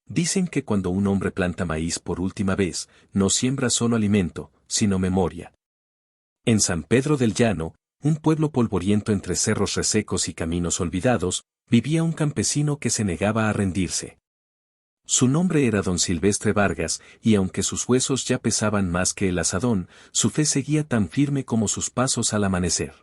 Dicen que cuando un hombre planta maíz por última vez, no siembra solo alimento, sino memoria. En San Pedro del Llano, un pueblo polvoriento entre cerros resecos y caminos olvidados, vivía un campesino que se negaba a rendirse. Su nombre era don Silvestre Vargas, y aunque sus huesos ya pesaban más que el azadón, su fe seguía tan firme como sus pasos al amanecer.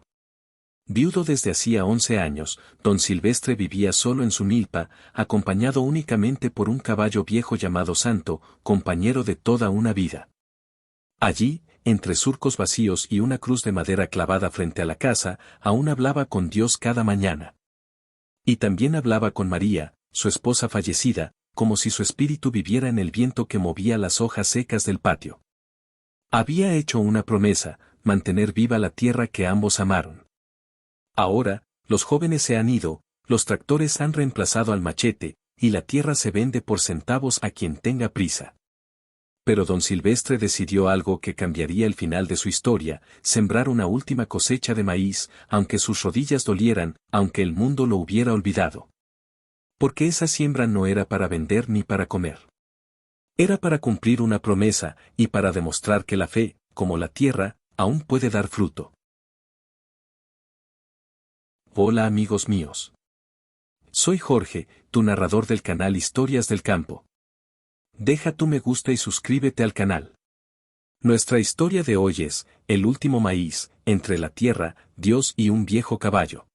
Viudo desde hacía 11 años, don Silvestre vivía solo en su milpa, acompañado únicamente por un caballo viejo llamado Santo, compañero de toda una vida. Allí, entre surcos vacíos y una cruz de madera clavada frente a la casa, aún hablaba con Dios cada mañana. Y también hablaba con María, su esposa fallecida, como si su espíritu viviera en el viento que movía las hojas secas del patio. Había hecho una promesa, mantener viva la tierra que ambos amaron. Ahora, los jóvenes se han ido, los tractores han reemplazado al machete, y la tierra se vende por centavos a quien tenga prisa. Pero don Silvestre decidió algo que cambiaría el final de su historia, sembrar una última cosecha de maíz, aunque sus rodillas dolieran, aunque el mundo lo hubiera olvidado. Porque esa siembra no era para vender ni para comer. Era para cumplir una promesa, y para demostrar que la fe, como la tierra, aún puede dar fruto. Hola amigos míos. Soy Jorge, tu narrador del canal Historias del Campo. Deja tu me gusta y suscríbete al canal. Nuestra historia de hoy es, el último maíz, entre la tierra, Dios y un viejo caballo.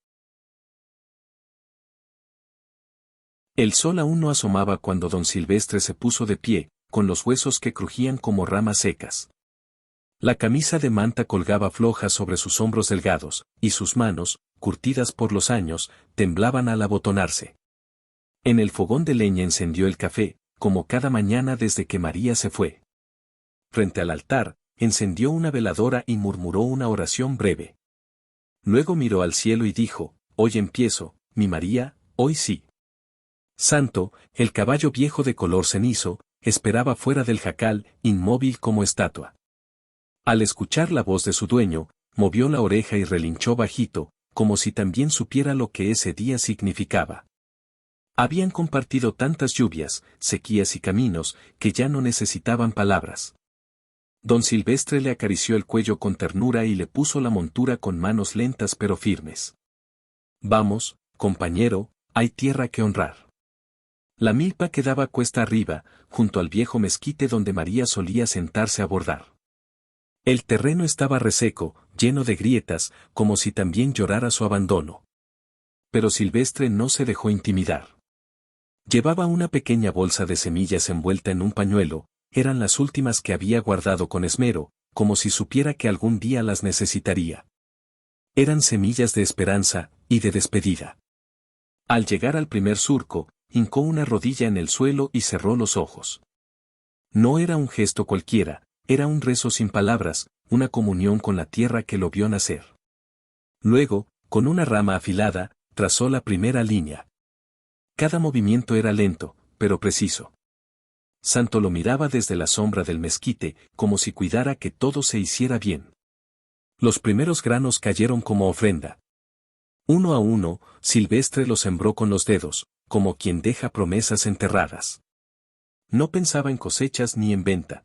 El sol aún no asomaba cuando don Silvestre se puso de pie, con los huesos que crujían como ramas secas. La camisa de manta colgaba floja sobre sus hombros delgados, y sus manos, curtidas por los años, temblaban al abotonarse. En el fogón de leña encendió el café, como cada mañana desde que María se fue. Frente al altar, encendió una veladora y murmuró una oración breve. Luego miró al cielo y dijo, hoy empiezo, mi María, hoy sí. Santo, el caballo viejo de color cenizo, esperaba fuera del jacal, inmóvil como estatua. Al escuchar la voz de su dueño, movió la oreja y relinchó bajito, como si también supiera lo que ese día significaba. Habían compartido tantas lluvias, sequías y caminos, que ya no necesitaban palabras. Don Silvestre le acarició el cuello con ternura y le puso la montura con manos lentas pero firmes. Vamos, compañero, hay tierra que honrar. La milpa quedaba cuesta arriba, junto al viejo mezquite donde María solía sentarse a bordar. El terreno estaba reseco, lleno de grietas, como si también llorara su abandono. Pero Silvestre no se dejó intimidar. Llevaba una pequeña bolsa de semillas envuelta en un pañuelo, eran las últimas que había guardado con esmero, como si supiera que algún día las necesitaría. Eran semillas de esperanza y de despedida. Al llegar al primer surco, hincó una rodilla en el suelo y cerró los ojos. No era un gesto cualquiera, era un rezo sin palabras, una comunión con la tierra que lo vio nacer. Luego, con una rama afilada, trazó la primera línea. Cada movimiento era lento, pero preciso. Santo lo miraba desde la sombra del mezquite, como si cuidara que todo se hiciera bien. Los primeros granos cayeron como ofrenda. Uno a uno, Silvestre los sembró con los dedos, como quien deja promesas enterradas. No pensaba en cosechas ni en venta.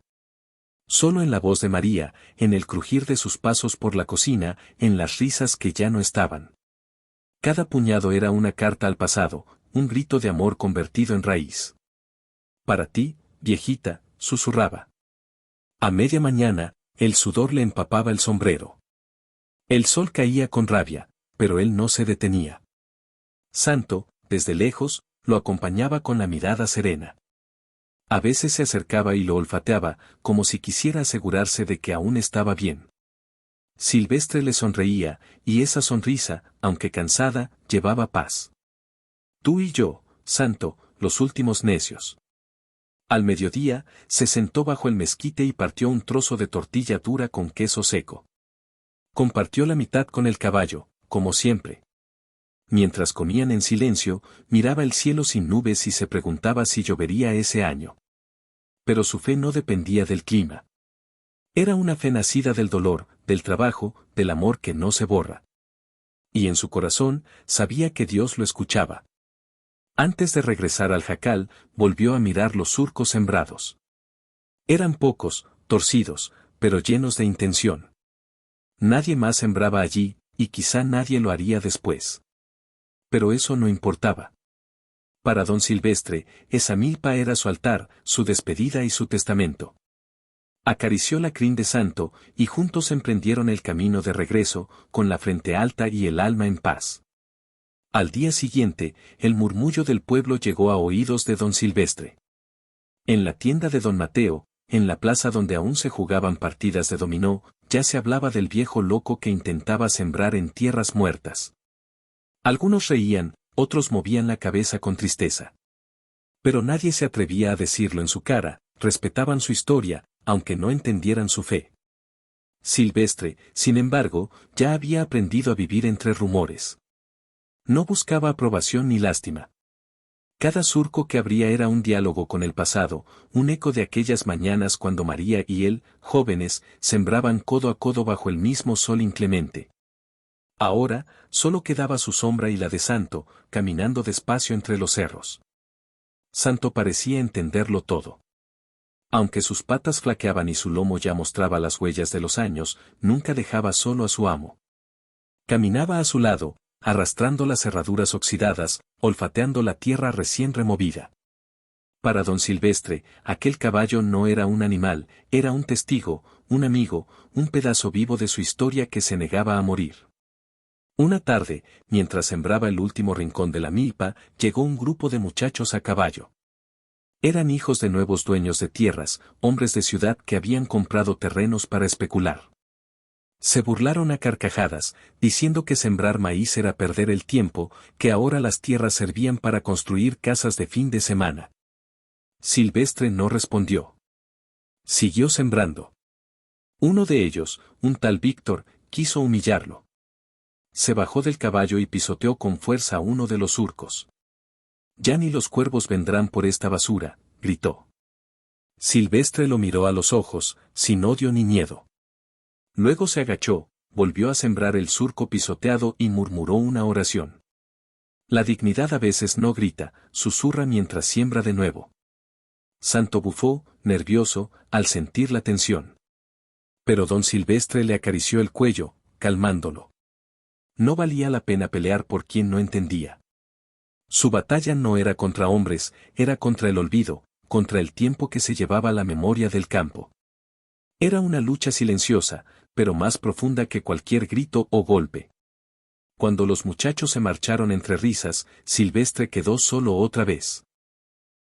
Solo en la voz de María, en el crujir de sus pasos por la cocina, en las risas que ya no estaban. Cada puñado era una carta al pasado, un grito de amor convertido en raíz. Para ti, viejita, susurraba. A media mañana, el sudor le empapaba el sombrero. El sol caía con rabia, pero él no se detenía. Santo, desde lejos, lo acompañaba con la mirada serena. A veces se acercaba y lo olfateaba, como si quisiera asegurarse de que aún estaba bien. Silvestre le sonreía, y esa sonrisa, aunque cansada, llevaba paz. Tú y yo, Santo, los últimos necios. Al mediodía, se sentó bajo el mezquite y partió un trozo de tortilla dura con queso seco. Compartió la mitad con el caballo, como siempre. Mientras comían en silencio, miraba el cielo sin nubes y se preguntaba si llovería ese año. Pero su fe no dependía del clima. Era una fe nacida del dolor, del trabajo, del amor que no se borra. Y en su corazón, sabía que Dios lo escuchaba. Antes de regresar al jacal, volvió a mirar los surcos sembrados. Eran pocos, torcidos, pero llenos de intención. Nadie más sembraba allí, y quizá nadie lo haría después. Pero eso no importaba. Para don Silvestre, esa milpa era su altar, su despedida y su testamento. Acarició la crin de santo, y juntos emprendieron el camino de regreso, con la frente alta y el alma en paz. Al día siguiente, el murmullo del pueblo llegó a oídos de don Silvestre. En la tienda de don Mateo, en la plaza donde aún se jugaban partidas de dominó, ya se hablaba del viejo loco que intentaba sembrar en tierras muertas. Algunos reían, otros movían la cabeza con tristeza. Pero nadie se atrevía a decirlo en su cara, respetaban su historia, aunque no entendieran su fe. Silvestre, sin embargo, ya había aprendido a vivir entre rumores. No buscaba aprobación ni lástima. Cada surco que abría era un diálogo con el pasado, un eco de aquellas mañanas cuando María y él, jóvenes, sembraban codo a codo bajo el mismo sol inclemente. Ahora, solo quedaba su sombra y la de Santo, caminando despacio entre los cerros. Santo parecía entenderlo todo. Aunque sus patas flaqueaban y su lomo ya mostraba las huellas de los años, nunca dejaba solo a su amo. Caminaba a su lado, arrastrando las herraduras oxidadas, olfateando la tierra recién removida. Para don Silvestre, aquel caballo no era un animal, era un testigo, un amigo, un pedazo vivo de su historia que se negaba a morir. Una tarde, mientras sembraba el último rincón de la milpa, llegó un grupo de muchachos a caballo. Eran hijos de nuevos dueños de tierras, hombres de ciudad que habían comprado terrenos para especular. Se burlaron a carcajadas, diciendo que sembrar maíz era perder el tiempo, que ahora las tierras servían para construir casas de fin de semana. Silvestre no respondió. Siguió sembrando. Uno de ellos, un tal Víctor, quiso humillarlo. Se bajó del caballo y pisoteó con fuerza uno de los surcos. «Ya ni los cuervos vendrán por esta basura», gritó. Silvestre lo miró a los ojos, sin odio ni miedo. Luego se agachó, volvió a sembrar el surco pisoteado y murmuró una oración. La dignidad a veces no grita, susurra mientras siembra de nuevo. Santo bufó, nervioso, al sentir la tensión. Pero don Silvestre le acarició el cuello, calmándolo. No valía la pena pelear por quien no entendía. Su batalla no era contra hombres, era contra el olvido, contra el tiempo que se llevaba la memoria del campo. Era una lucha silenciosa, pero más profunda que cualquier grito o golpe. Cuando los muchachos se marcharon entre risas, Silvestre quedó solo otra vez.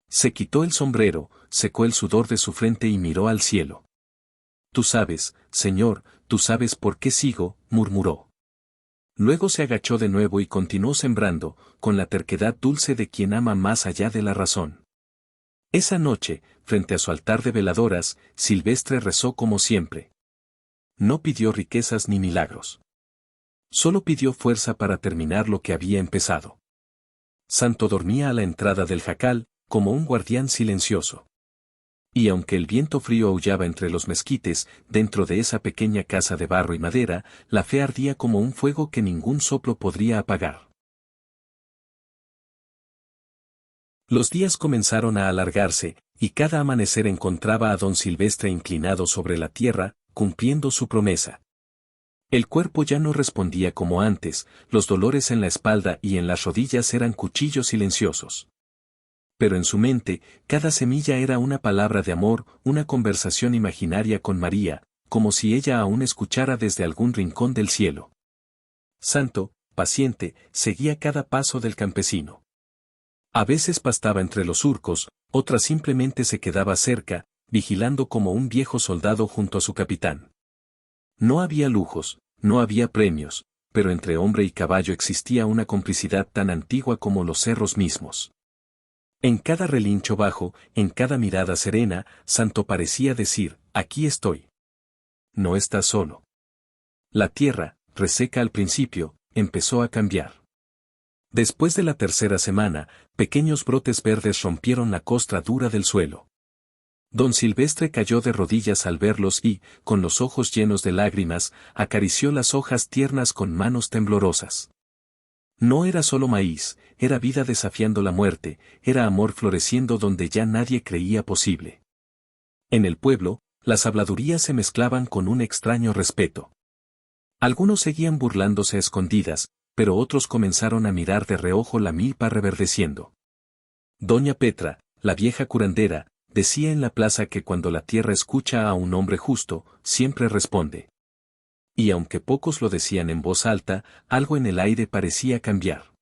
Se quitó el sombrero, secó el sudor de su frente y miró al cielo. «Tú sabes, Señor, tú sabes por qué sigo», murmuró. Luego se agachó de nuevo y continuó sembrando, con la terquedad dulce de quien ama más allá de la razón. Esa noche, frente a su altar de veladoras, Silvestre rezó como siempre. No pidió riquezas ni milagros. Solo pidió fuerza para terminar lo que había empezado. Santo dormía a la entrada del jacal, como un guardián silencioso. Y aunque el viento frío aullaba entre los mezquites, dentro de esa pequeña casa de barro y madera, la fe ardía como un fuego que ningún soplo podría apagar. Los días comenzaron a alargarse, y cada amanecer encontraba a don Silvestre inclinado sobre la tierra, cumpliendo su promesa. El cuerpo ya no respondía como antes, los dolores en la espalda y en las rodillas eran cuchillos silenciosos. Pero en su mente, cada semilla era una palabra de amor, una conversación imaginaria con María, como si ella aún escuchara desde algún rincón del cielo. Santo, paciente, seguía cada paso del campesino. A veces pastaba entre los surcos, otras simplemente se quedaba cerca, vigilando como un viejo soldado junto a su capitán. No había lujos, no había premios, pero entre hombre y caballo existía una complicidad tan antigua como los cerros mismos. En cada relincho bajo, en cada mirada serena, Santo parecía decir, aquí estoy. No estás solo. La tierra, reseca al principio, empezó a cambiar. Después de la tercera semana, pequeños brotes verdes rompieron la costra dura del suelo. Don Silvestre cayó de rodillas al verlos y, con los ojos llenos de lágrimas, acarició las hojas tiernas con manos temblorosas. No era solo maíz, era vida desafiando la muerte, era amor floreciendo donde ya nadie creía posible. En el pueblo, las habladurías se mezclaban con un extraño respeto. Algunos seguían burlándose a escondidas, pero otros comenzaron a mirar de reojo la milpa reverdeciendo. Doña Petra, la vieja curandera, decía en la plaza que cuando la tierra escucha a un hombre justo, siempre responde. Y aunque pocos lo decían en voz alta, algo en el aire parecía cambiar.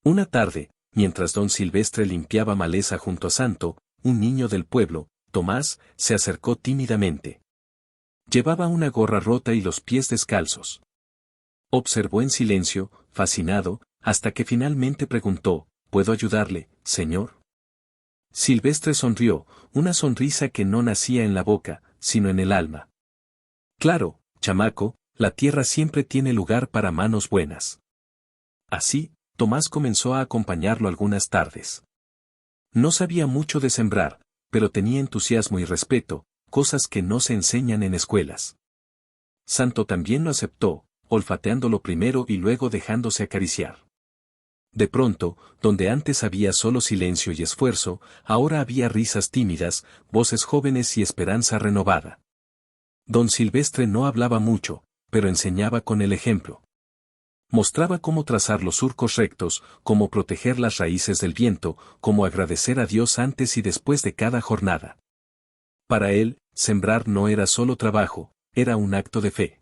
Una tarde, mientras don Silvestre limpiaba maleza junto a Santo, un niño del pueblo, Tomás, se acercó tímidamente. Llevaba una gorra rota y los pies descalzos. Observó en silencio, fascinado, hasta que finalmente preguntó, ¿puedo ayudarle, señor? Silvestre sonrió, una sonrisa que no nacía en la boca, sino en el alma. Claro, chamaco, la tierra siempre tiene lugar para manos buenas. Así, Tomás comenzó a acompañarlo algunas tardes. No sabía mucho de sembrar, pero tenía entusiasmo y respeto, cosas que no se enseñan en escuelas. Santo también lo aceptó, olfateándolo primero y luego dejándose acariciar. De pronto, donde antes había solo silencio y esfuerzo, ahora había risas tímidas, voces jóvenes y esperanza renovada. Don Silvestre no hablaba mucho, pero enseñaba con el ejemplo. Mostraba cómo trazar los surcos rectos, cómo proteger las raíces del viento, cómo agradecer a Dios antes y después de cada jornada. Para él, sembrar no era solo trabajo, era un acto de fe.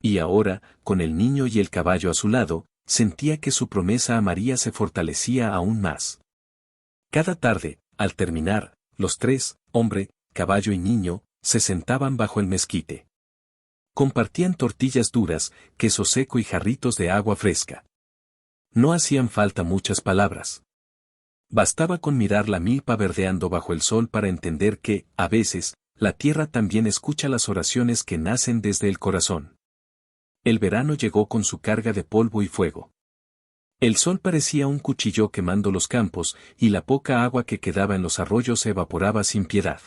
Y ahora, con el niño y el caballo a su lado, sentía que su promesa a María se fortalecía aún más. Cada tarde, al terminar, los tres, hombre, caballo y niño, se sentaban bajo el mezquite. Compartían tortillas duras, queso seco y jarritos de agua fresca. No hacían falta muchas palabras. Bastaba con mirar la milpa verdeando bajo el sol para entender que, a veces, la tierra también escucha las oraciones que nacen desde el corazón. El verano llegó con su carga de polvo y fuego. El sol parecía un cuchillo quemando los campos, y la poca agua que quedaba en los arroyos se evaporaba sin piedad.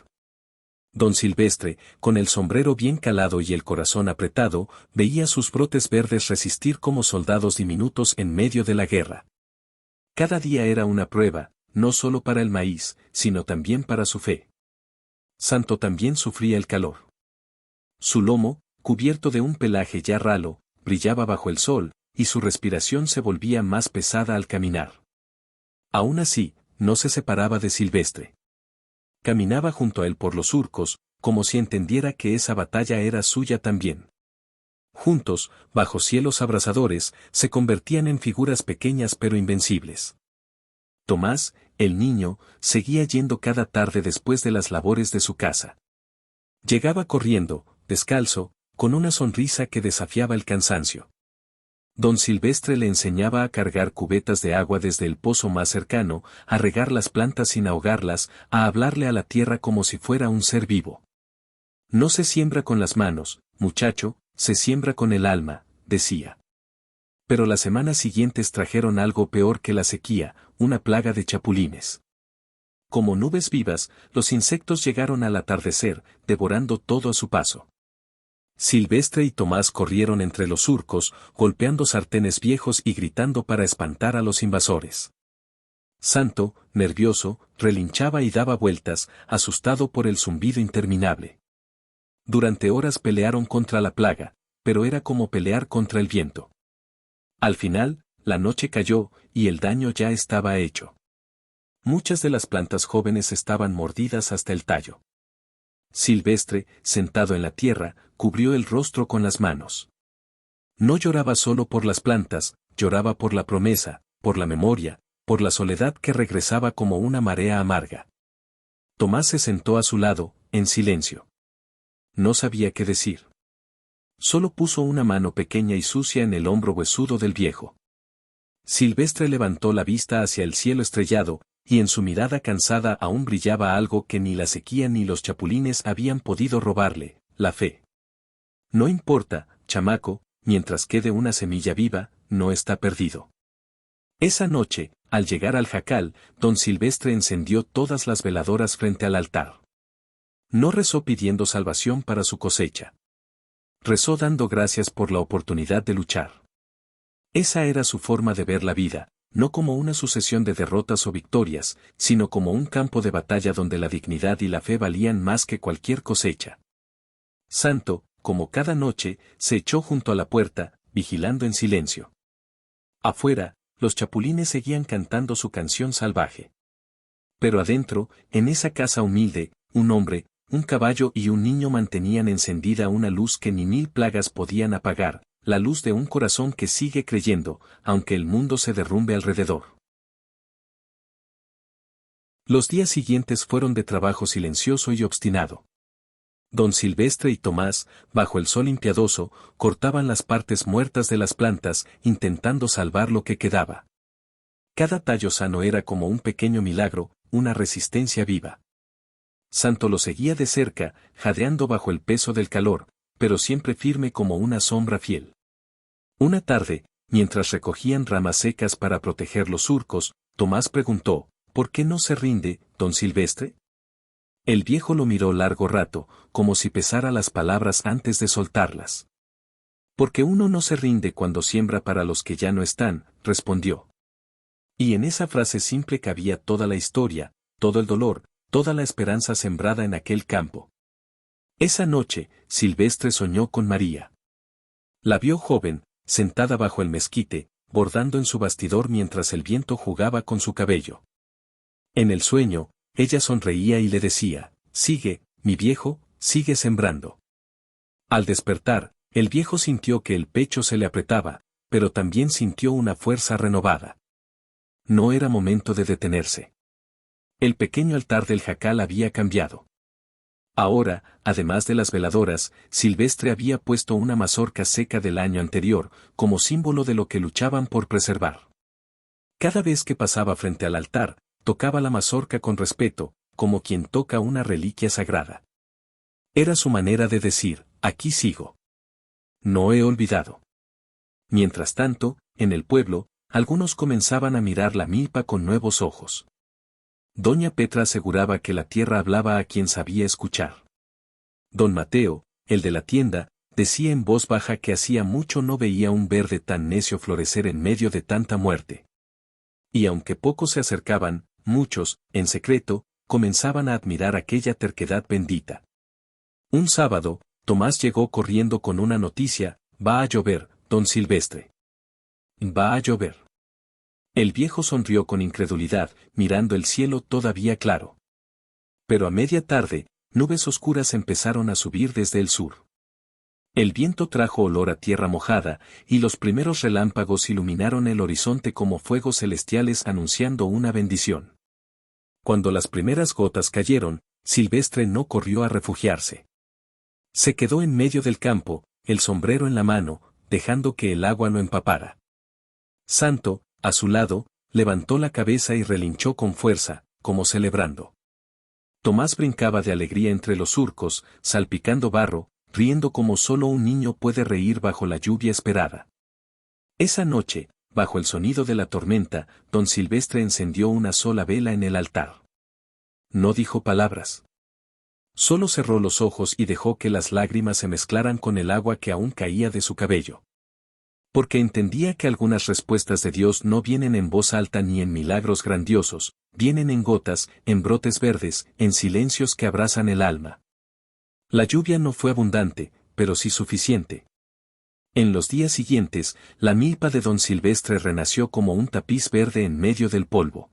Don Silvestre, con el sombrero bien calado y el corazón apretado, veía sus brotes verdes resistir como soldados diminutos en medio de la guerra. Cada día era una prueba, no solo para el maíz, sino también para su fe. Santo también sufría el calor. Su lomo, cubierto de un pelaje ya ralo, brillaba bajo el sol, y su respiración se volvía más pesada al caminar. Aún así, no se separaba de Silvestre. Caminaba junto a él por los surcos, como si entendiera que esa batalla era suya también. Juntos, bajo cielos abrasadores, se convertían en figuras pequeñas pero invencibles. Tomás, el niño, seguía yendo cada tarde después de las labores de su casa. Llegaba corriendo, descalzo, con una sonrisa que desafiaba el cansancio. Don Silvestre le enseñaba a cargar cubetas de agua desde el pozo más cercano, a regar las plantas sin ahogarlas, a hablarle a la tierra como si fuera un ser vivo. No se siembra con las manos, muchacho, se siembra con el alma, decía. Pero las semanas siguientes trajeron algo peor que la sequía, una plaga de chapulines. Como nubes vivas, los insectos llegaron al atardecer, devorando todo a su paso. Silvestre y Tomás corrieron entre los surcos, golpeando sartenes viejos y gritando para espantar a los invasores. Santo, nervioso, relinchaba y daba vueltas, asustado por el zumbido interminable. Durante horas pelearon contra la plaga, pero era como pelear contra el viento. Al final, la noche cayó, y el daño ya estaba hecho. Muchas de las plantas jóvenes estaban mordidas hasta el tallo. Silvestre, sentado en la tierra, cubrió el rostro con las manos. No lloraba solo por las plantas, lloraba por la promesa, por la memoria, por la soledad que regresaba como una marea amarga. Tomás se sentó a su lado, en silencio. No sabía qué decir. Solo puso una mano pequeña y sucia en el hombro huesudo del viejo. Silvestre levantó la vista hacia el cielo estrellado, y en su mirada cansada aún brillaba algo que ni la sequía ni los chapulines habían podido robarle, la fe. No importa, chamaco, mientras quede una semilla viva, no está perdido. Esa noche, al llegar al jacal, don Silvestre encendió todas las veladoras frente al altar. No rezó pidiendo salvación para su cosecha. Rezó dando gracias por la oportunidad de luchar. Esa era su forma de ver la vida, no como una sucesión de derrotas o victorias, sino como un campo de batalla donde la dignidad y la fe valían más que cualquier cosecha. Santo, como cada noche, se echó junto a la puerta, vigilando en silencio. Afuera, los chapulines seguían cantando su canción salvaje. Pero adentro, en esa casa humilde, un hombre, un caballo y un niño mantenían encendida una luz que ni 1000 plagas podían apagar, la luz de un corazón que sigue creyendo, aunque el mundo se derrumbe alrededor. Los días siguientes fueron de trabajo silencioso y obstinado. Don Silvestre y Tomás, bajo el sol impiadoso, cortaban las partes muertas de las plantas, intentando salvar lo que quedaba. Cada tallo sano era como un pequeño milagro, una resistencia viva. Santo lo seguía de cerca, jadeando bajo el peso del calor, pero siempre firme como una sombra fiel. Una tarde, mientras recogían ramas secas para proteger los surcos, Tomás preguntó, ¿por qué no se rinde, don Silvestre? El viejo lo miró largo rato, como si pesara las palabras antes de soltarlas. Porque uno no se rinde cuando siembra para los que ya no están, respondió. Y en esa frase simple cabía toda la historia, todo el dolor, toda la esperanza sembrada en aquel campo. Esa noche, Silvestre soñó con María. La vio joven, sentada bajo el mezquite, bordando en su bastidor mientras el viento jugaba con su cabello. En el sueño, ella sonreía y le decía, sigue, mi viejo, sigue sembrando. Al despertar, el viejo sintió que el pecho se le apretaba, pero también sintió una fuerza renovada. No era momento de detenerse. El pequeño altar del jacal había cambiado. Ahora, además de las veladoras, Silvestre había puesto una mazorca seca del año anterior, como símbolo de lo que luchaban por preservar. Cada vez que pasaba frente al altar, tocaba la mazorca con respeto, como quien toca una reliquia sagrada. Era su manera de decir, aquí sigo. No he olvidado. Mientras tanto, en el pueblo, algunos comenzaban a mirar la milpa con nuevos ojos. Doña Petra aseguraba que la tierra hablaba a quien sabía escuchar. Don Mateo, el de la tienda, decía en voz baja que hacía mucho no veía un verde tan necio florecer en medio de tanta muerte. Y aunque pocos se acercaban, muchos, en secreto, comenzaban a admirar aquella terquedad bendita. Un sábado, Tomás llegó corriendo con una noticia, va a llover, don Silvestre. Va a llover. El viejo sonrió con incredulidad, mirando el cielo todavía claro. Pero a media tarde, nubes oscuras empezaron a subir desde el sur. El viento trajo olor a tierra mojada, y los primeros relámpagos iluminaron el horizonte como fuegos celestiales anunciando una bendición. Cuando las primeras gotas cayeron, Silvestre no corrió a refugiarse. Se quedó en medio del campo, el sombrero en la mano, dejando que el agua lo empapara. Santo, a su lado, levantó la cabeza y relinchó con fuerza, como celebrando. Tomás brincaba de alegría entre los surcos, salpicando barro, riendo como solo un niño puede reír bajo la lluvia esperada. Esa noche, bajo el sonido de la tormenta, don Silvestre encendió una sola vela en el altar. No dijo palabras. Solo cerró los ojos y dejó que las lágrimas se mezclaran con el agua que aún caía de su cabello. Porque entendía que algunas respuestas de Dios no vienen en voz alta ni en milagros grandiosos, vienen en gotas, en brotes verdes, en silencios que abrazan el alma. La lluvia no fue abundante, pero sí suficiente. En los días siguientes, la milpa de don Silvestre renació como un tapiz verde en medio del polvo.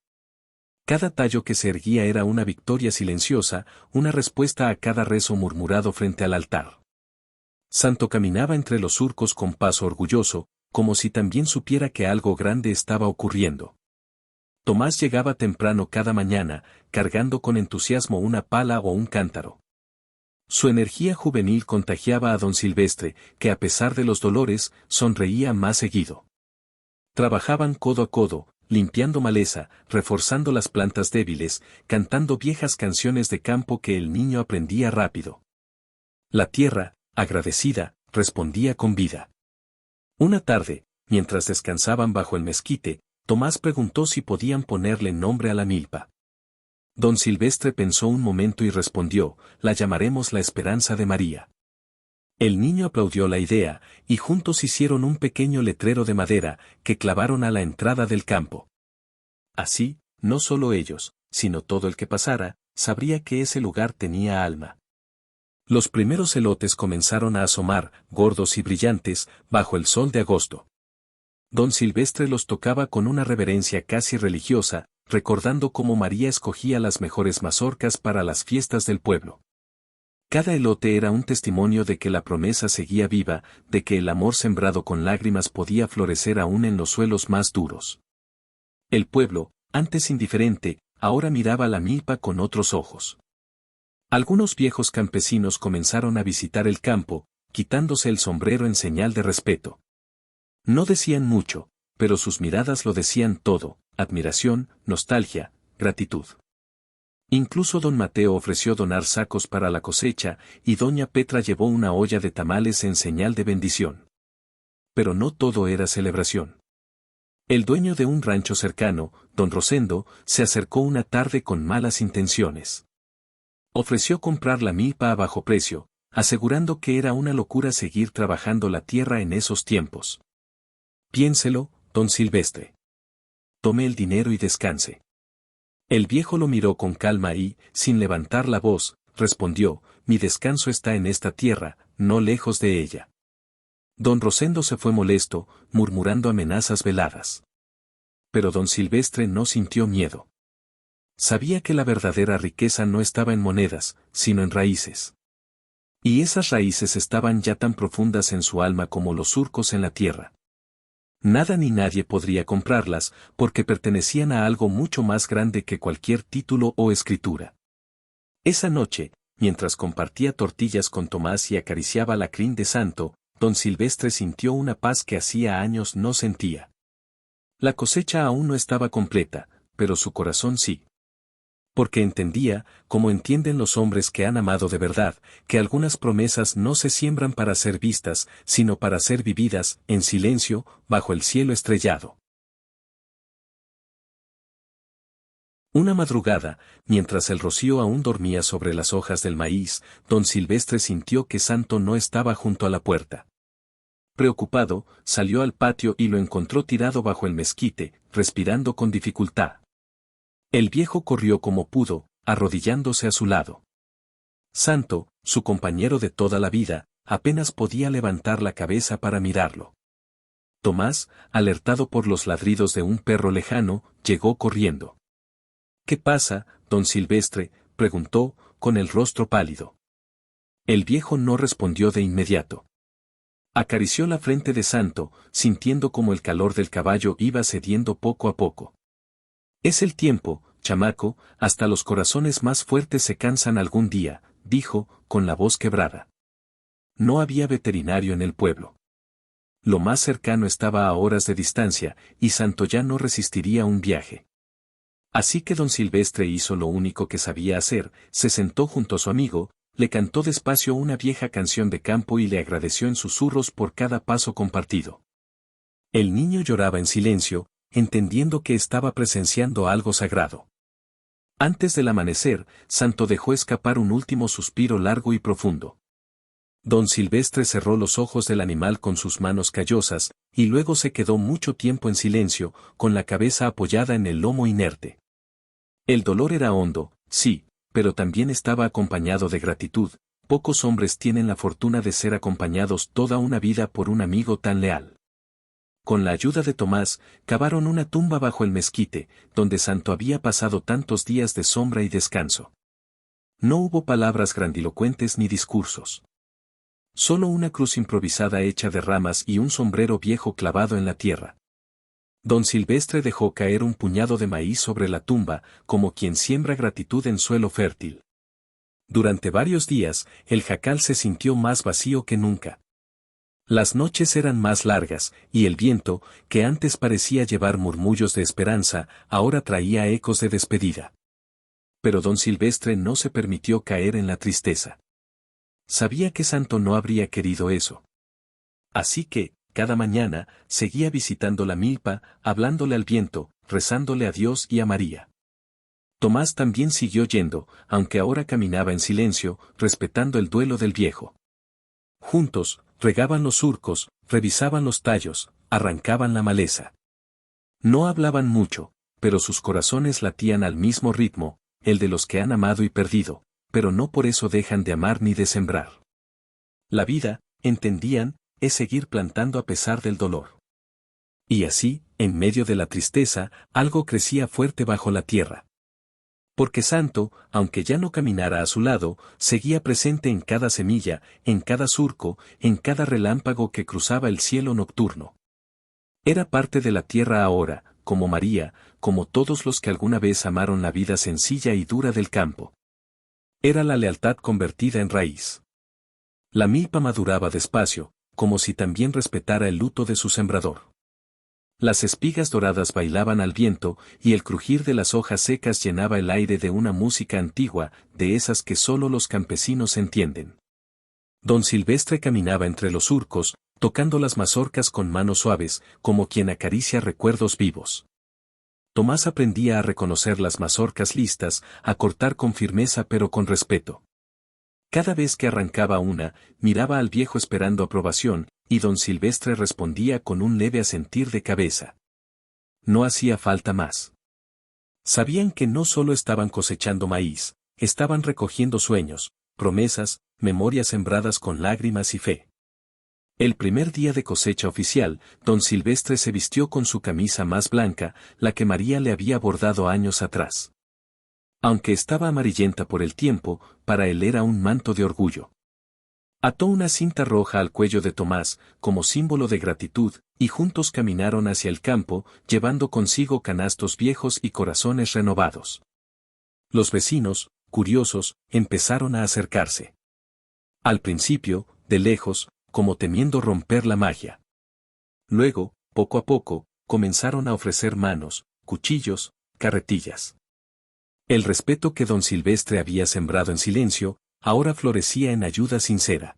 Cada tallo que se erguía era una victoria silenciosa, una respuesta a cada rezo murmurado frente al altar. Santo caminaba entre los surcos con paso orgulloso, como si también supiera que algo grande estaba ocurriendo. Tomás llegaba temprano cada mañana, cargando con entusiasmo una pala o un cántaro. Su energía juvenil contagiaba a don Silvestre, que a pesar de los dolores, sonreía más seguido. Trabajaban codo a codo, limpiando maleza, reforzando las plantas débiles, cantando viejas canciones de campo que el niño aprendía rápido. La tierra, agradecida, respondía con vida. Una tarde, mientras descansaban bajo el mezquite, Tomás preguntó si podían ponerle nombre a la milpa. Don Silvestre pensó un momento y respondió, la llamaremos la Esperanza de María. El niño aplaudió la idea, y juntos hicieron un pequeño letrero de madera, que clavaron a la entrada del campo. Así, no solo ellos, sino todo el que pasara, sabría que ese lugar tenía alma. Los primeros elotes comenzaron a asomar, gordos y brillantes, bajo el sol de agosto. Don Silvestre los tocaba con una reverencia casi religiosa, recordando cómo María escogía las mejores mazorcas para las fiestas del pueblo. Cada elote era un testimonio de que la promesa seguía viva, de que el amor sembrado con lágrimas podía florecer aún en los suelos más duros. El pueblo, antes indiferente, ahora miraba la milpa con otros ojos. Algunos viejos campesinos comenzaron a visitar el campo, quitándose el sombrero en señal de respeto. No decían mucho, pero sus miradas lo decían todo: admiración, nostalgia, gratitud. Incluso don Mateo ofreció donar sacos para la cosecha, y doña Petra llevó una olla de tamales en señal de bendición. Pero no todo era celebración. El dueño de un rancho cercano, don Rosendo, se acercó una tarde con malas intenciones. Ofreció comprar la milpa a bajo precio, asegurando que era una locura seguir trabajando la tierra en esos tiempos. Piénselo, don Silvestre. Tome el dinero y descanse. El viejo lo miró con calma y, sin levantar la voz, respondió: mi descanso está en esta tierra, no lejos de ella. Don Rosendo se fue molesto, murmurando amenazas veladas. Pero don Silvestre no sintió miedo. Sabía que la verdadera riqueza no estaba en monedas, sino en raíces. Y esas raíces estaban ya tan profundas en su alma como los surcos en la tierra. Nada ni nadie podría comprarlas, porque pertenecían a algo mucho más grande que cualquier título o escritura. Esa noche, mientras compartía tortillas con Tomás y acariciaba la crin de Santo, don Silvestre sintió una paz que hacía años no sentía. La cosecha aún no estaba completa, pero su corazón sí. Porque entendía, como entienden los hombres que han amado de verdad, que algunas promesas no se siembran para ser vistas, sino para ser vividas, en silencio, bajo el cielo estrellado. Una madrugada, mientras el rocío aún dormía sobre las hojas del maíz, don Silvestre sintió que Santo no estaba junto a la puerta. Preocupado, salió al patio y lo encontró tirado bajo el mezquite, respirando con dificultad. El viejo corrió como pudo, arrodillándose a su lado. Santo, su compañero de toda la vida, apenas podía levantar la cabeza para mirarlo. Tomás, alertado por los ladridos de un perro lejano, llegó corriendo. —¿Qué pasa, don Silvestre? —preguntó, con el rostro pálido. El viejo no respondió de inmediato. Acarició la frente de Santo, sintiendo como el calor del caballo iba cediendo poco a poco. —Es el tiempo, chamaco, hasta los corazones más fuertes se cansan algún día —dijo, con la voz quebrada. No había veterinario en el pueblo. Lo más cercano estaba a horas de distancia, y Santo ya no resistiría un viaje. Así que don Silvestre hizo lo único que sabía hacer: se sentó junto a su amigo, le cantó despacio una vieja canción de campo y le agradeció en susurros por cada paso compartido. El niño lloraba en silencio, entendiendo que estaba presenciando algo sagrado. Antes del amanecer, Santo dejó escapar un último suspiro largo y profundo. Don Silvestre cerró los ojos del animal con sus manos callosas, y luego se quedó mucho tiempo en silencio, con la cabeza apoyada en el lomo inerte. El dolor era hondo, sí, pero también estaba acompañado de gratitud. Pocos hombres tienen la fortuna de ser acompañados toda una vida por un amigo tan leal. Con la ayuda de Tomás, cavaron una tumba bajo el mezquite, donde Santo había pasado tantos días de sombra y descanso. No hubo palabras grandilocuentes ni discursos. Solo una cruz improvisada hecha de ramas y un sombrero viejo clavado en la tierra. Don Silvestre dejó caer un puñado de maíz sobre la tumba, como quien siembra gratitud en suelo fértil. Durante varios días, el jacal se sintió más vacío que nunca. Las noches eran más largas, y el viento, que antes parecía llevar murmullos de esperanza, ahora traía ecos de despedida. Pero don Silvestre no se permitió caer en la tristeza. Sabía que Santo no habría querido eso. Así que, cada mañana, seguía visitando la milpa, hablándole al viento, rezándole a Dios y a María. Tomás también siguió yendo, aunque ahora caminaba en silencio, respetando el duelo del viejo. Juntos, regaban los surcos, revisaban los tallos, arrancaban la maleza. No hablaban mucho, pero sus corazones latían al mismo ritmo, el de los que han amado y perdido, pero no por eso dejan de amar ni de sembrar. La vida, entendían, es seguir plantando a pesar del dolor. Y así, en medio de la tristeza, algo crecía fuerte bajo la tierra. Porque Santo, aunque ya no caminara a su lado, seguía presente en cada semilla, en cada surco, en cada relámpago que cruzaba el cielo nocturno. Era parte de la tierra ahora, como María, como todos los que alguna vez amaron la vida sencilla y dura del campo. Era la lealtad convertida en raíz. La milpa maduraba despacio, como si también respetara el luto de su sembrador. Las espigas doradas bailaban al viento, y el crujir de las hojas secas llenaba el aire de una música antigua, de esas que solo los campesinos entienden. Don Silvestre caminaba entre los surcos, tocando las mazorcas con manos suaves, como quien acaricia recuerdos vivos. Tomás aprendía a reconocer las mazorcas listas, a cortar con firmeza pero con respeto. Cada vez que arrancaba una, miraba al viejo esperando aprobación, y don Silvestre respondía con un leve asentir de cabeza. No hacía falta más. Sabían que no solo estaban cosechando maíz, estaban recogiendo sueños, promesas, memorias sembradas con lágrimas y fe. El primer día de cosecha oficial, don Silvestre se vistió con su camisa más blanca, la que María le había bordado años atrás. Aunque estaba amarillenta por el tiempo, para él era un manto de orgullo. Ató una cinta roja al cuello de Tomás, como símbolo de gratitud, y juntos caminaron hacia el campo, llevando consigo canastos viejos y corazones renovados. Los vecinos, curiosos, empezaron a acercarse. Al principio, de lejos, como temiendo romper la magia. Luego, poco a poco, comenzaron a ofrecer manos, cuchillos, carretillas. El respeto que don Silvestre había sembrado en silencio, ahora florecía en ayuda sincera.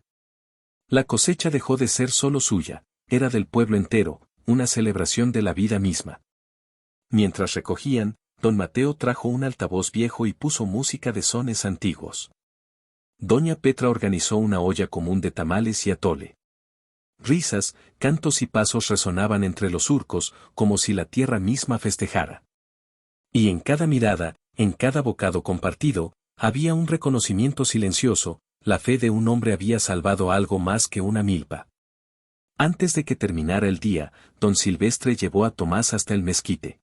La cosecha dejó de ser solo suya, era del pueblo entero, una celebración de la vida misma. Mientras recogían, don Mateo trajo un altavoz viejo y puso música de sones antiguos. Doña Petra organizó una olla común de tamales y atole. Risas, cantos y pasos resonaban entre los surcos, como si la tierra misma festejara. Y en cada mirada, en cada bocado compartido, había un reconocimiento silencioso, la fe de un hombre había salvado algo más que una milpa. Antes de que terminara el día, don Silvestre llevó a Tomás hasta el mezquite.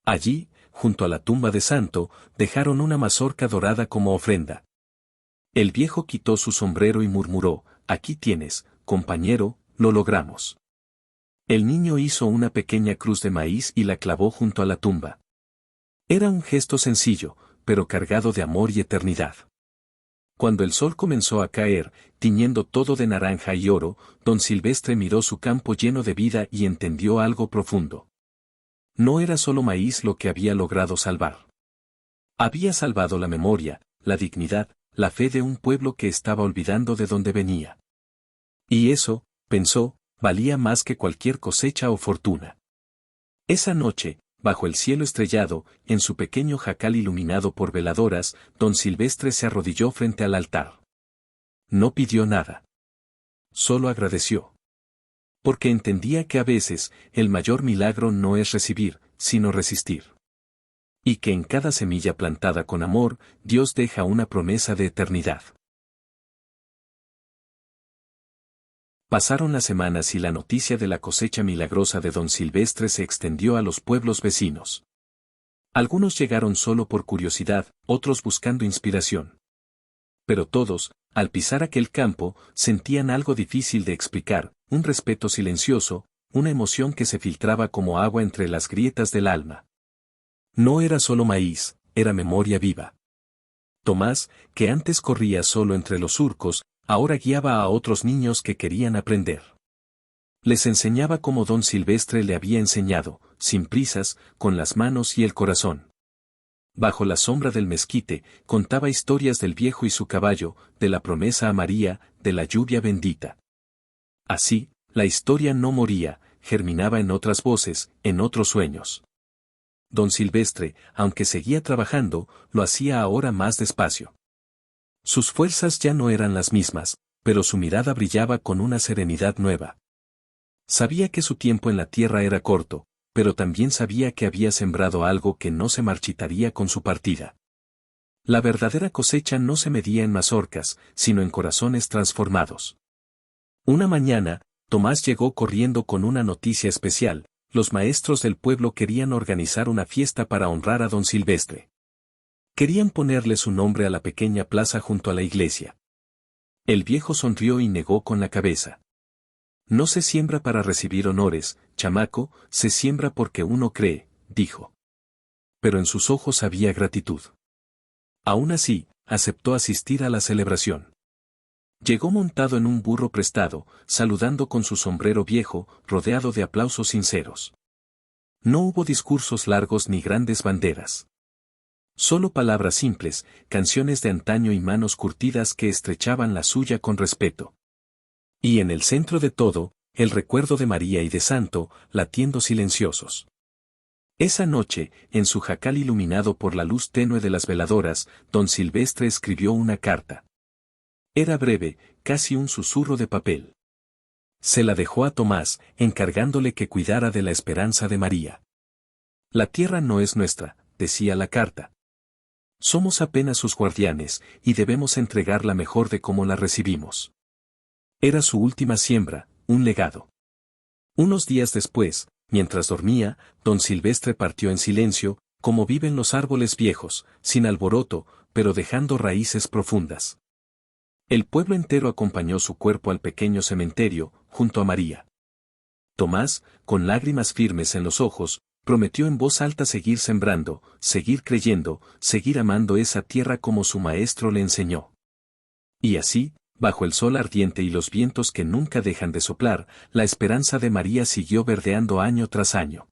Allí, junto a la tumba de Santo, dejaron una mazorca dorada como ofrenda. El viejo quitó su sombrero y murmuró, «Aquí tienes, compañero, lo logramos». El niño hizo una pequeña cruz de maíz y la clavó junto a la tumba. Era un gesto sencillo, pero cargado de amor y eternidad. Cuando el sol comenzó a caer, tiñendo todo de naranja y oro, don Silvestre miró su campo lleno de vida y entendió algo profundo. No era solo maíz lo que había logrado salvar. Había salvado la memoria, la dignidad, la fe de un pueblo que estaba olvidando de dónde venía. Y eso, pensó, valía más que cualquier cosecha o fortuna. Esa noche, bajo el cielo estrellado, en su pequeño jacal iluminado por veladoras, don Silvestre se arrodilló frente al altar. No pidió nada. Solo agradeció. Porque entendía que a veces, el mayor milagro no es recibir, sino resistir. Y que en cada semilla plantada con amor, Dios deja una promesa de eternidad. Pasaron las semanas y la noticia de la cosecha milagrosa de don Silvestre se extendió a los pueblos vecinos. Algunos llegaron solo por curiosidad, otros buscando inspiración. Pero todos, al pisar aquel campo, sentían algo difícil de explicar, un respeto silencioso, una emoción que se filtraba como agua entre las grietas del alma. No era solo maíz, era memoria viva. Tomás, que antes corría solo entre los surcos, ahora guiaba a otros niños que querían aprender. Les enseñaba como don Silvestre le había enseñado, sin prisas, con las manos y el corazón. Bajo la sombra del mezquite, contaba historias del viejo y su caballo, de la promesa a María, de la lluvia bendita. Así, la historia no moría, germinaba en otras voces, en otros sueños. Don Silvestre, aunque seguía trabajando, lo hacía ahora más despacio. Sus fuerzas ya no eran las mismas, pero su mirada brillaba con una serenidad nueva. Sabía que su tiempo en la tierra era corto, pero también sabía que había sembrado algo que no se marchitaría con su partida. La verdadera cosecha no se medía en mazorcas, sino en corazones transformados. Una mañana, Tomás llegó corriendo con una noticia especial: los maestros del pueblo querían organizar una fiesta para honrar a don Silvestre. Querían ponerle su nombre a la pequeña plaza junto a la iglesia. El viejo sonrió y negó con la cabeza. No se siembra para recibir honores, chamaco, se siembra porque uno cree, dijo. Pero en sus ojos había gratitud. Aún así, aceptó asistir a la celebración. Llegó montado en un burro prestado, saludando con su sombrero viejo, rodeado de aplausos sinceros. No hubo discursos largos ni grandes banderas. Solo palabras simples, canciones de antaño y manos curtidas que estrechaban la suya con respeto. Y en el centro de todo, el recuerdo de María y de Santo, latiendo silenciosos. Esa noche, en su jacal iluminado por la luz tenue de las veladoras, don Silvestre escribió una carta. Era breve, casi un susurro de papel. Se la dejó a Tomás, encargándole que cuidara de la esperanza de María. La tierra no es nuestra, decía la carta. Somos apenas sus guardianes, y debemos entregarla mejor de cómo la recibimos. Era su última siembra, un legado. Unos días después, mientras dormía, don Silvestre partió en silencio, como viven los árboles viejos, sin alboroto, pero dejando raíces profundas. El pueblo entero acompañó su cuerpo al pequeño cementerio, junto a María. Tomás, con lágrimas firmes en los ojos, prometió en voz alta seguir sembrando, seguir creyendo, seguir amando esa tierra como su maestro le enseñó. Y así, bajo el sol ardiente y los vientos que nunca dejan de soplar, la esperanza de María siguió verdeando año tras año.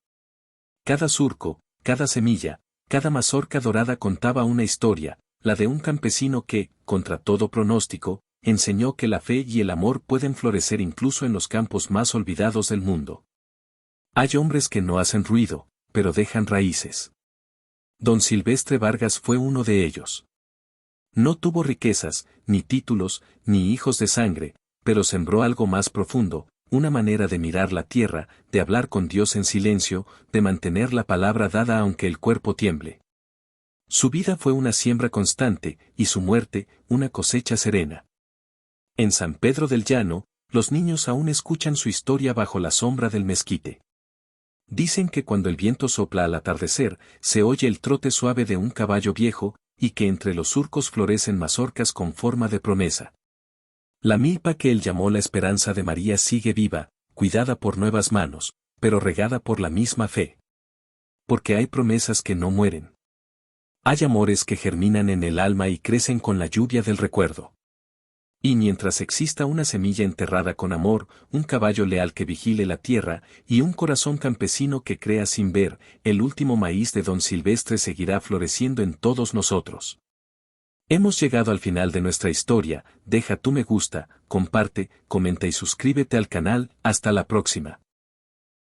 Cada surco, cada semilla, cada mazorca dorada contaba una historia, la de un campesino que, contra todo pronóstico, enseñó que la fe y el amor pueden florecer incluso en los campos más olvidados del mundo. Hay hombres que no hacen ruido, pero dejan raíces. Don Silvestre Vargas fue uno de ellos. No tuvo riquezas, ni títulos, ni hijos de sangre, pero sembró algo más profundo, una manera de mirar la tierra, de hablar con Dios en silencio, de mantener la palabra dada aunque el cuerpo tiemble. Su vida fue una siembra constante, y su muerte, una cosecha serena. En San Pedro del Llano, los niños aún escuchan su historia bajo la sombra del mezquite. Dicen que cuando el viento sopla al atardecer, se oye el trote suave de un caballo viejo, y que entre los surcos florecen mazorcas con forma de promesa. La milpa que él llamó la esperanza de María sigue viva, cuidada por nuevas manos, pero regada por la misma fe. Porque hay promesas que no mueren. Hay amores que germinan en el alma y crecen con la lluvia del recuerdo. Y mientras exista una semilla enterrada con amor, un caballo leal que vigile la tierra, y un corazón campesino que crea sin ver, el último maíz de don Silvestre seguirá floreciendo en todos nosotros. Hemos llegado al final de nuestra historia. Deja tu me gusta, comparte, comenta y suscríbete al canal. Hasta la próxima.